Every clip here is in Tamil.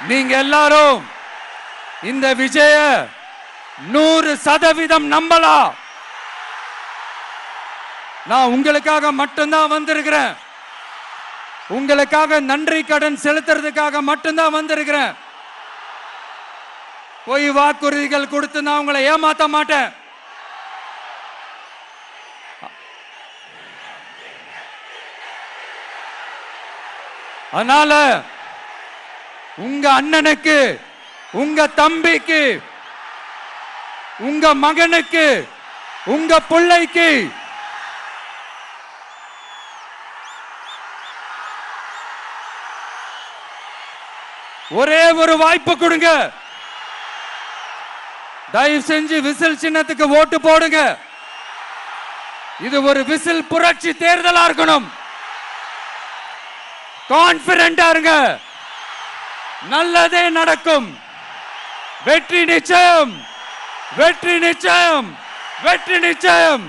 நீங்க எல்லாரும் இந்த விஜய 100% நம்பலாம். நான் உங்களுக்காக மட்டும்தான் வந்திருக்கிறேன். உங்களுக்காக நன்றி கடன் செலுத்துறதுக்காக மட்டும்தான் வந்திருக்கிறேன். பொய் வாக்குறுதிகள் கொடுத்து நான் உங்களை ஏமாத்த மாட்டேன். அதனால உங்க அண்ணனுக்கு, உங்க தம்பிக்கு, உங்க மகனுக்கு, உங்க பிள்ளைக்கு ஒரே ஒரு வாய்ப்பு கொடுங்க. தயவு செஞ்சு விசில் சின்னத்துக்கு ஓட்டு போடுங்க. இது ஒரு விசில் புரட்சி தேர்தலா இருக்கணும். கான்பிடென்டா இருங்க. நல்லதே நடக்கும். வெற்றி நிச்சயம், வெற்றி நிச்சயம், வெற்றி நிச்சயம்.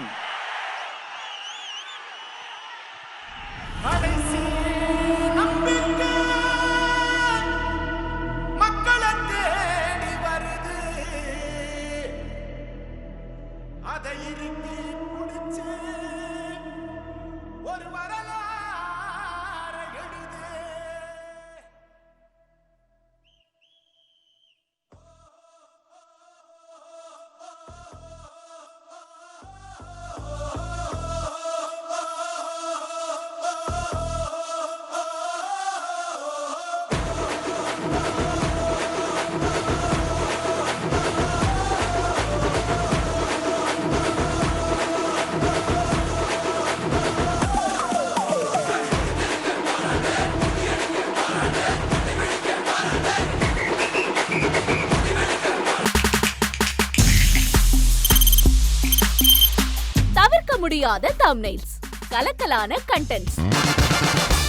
முடியாத தம்ப்நெயில்ஸ், கலக்கலான கண்டென்ட்ஸ்,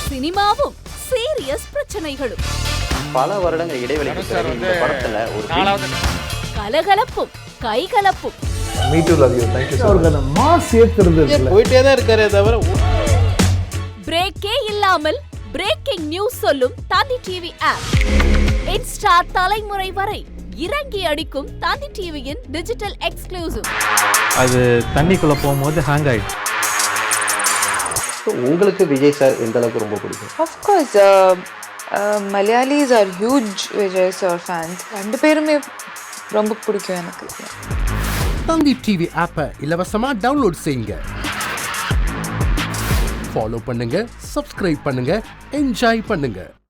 சினிமாவும் சீரியஸ் பிரச்சனைகளும், பல வருடங்கள் இடைவெளிக்கு பிறகு இந்த படத்துல ஒரு கலகலப்பும் கைகலப்பும். Me too love you. Thank you sir. Mass ஏத்துறது போயிட்டே தான் இருக்காரே தவிர பிரேக்கே இல்லாமல் பிரேக்கிங் நியூஸ் சொல்லும் தந்தி டிவி ஆப். இன்ஸ்டா தலைமுறை வரை இறங்கி அடிக்கும் தந்தி டிவியின் டிஜிட்டல் எக்ஸ்க்ளூசிவ். அது தண்ணிக்குள்ள போகும்போது ஹேங் ஆயிடுச்சு. உங்களுக்கு விஜய் சார் எந்த அளவுக்கு ரொம்ப பிடிக்கும்? Of course, Malayalis are huge Vijay sir fans. ரெண்டு பேருமே ரொம்ப பிடிக்கும் எனக்கு. தந்தி டிவி ஆப்பை இலவசமா டவுன்லோட் செய்யுங்க. ஃபாலோ பண்ணுங்க, சப்ஸ்கிரைப் பண்ணுங்க, என்ஜாய் பண்ணுங்க.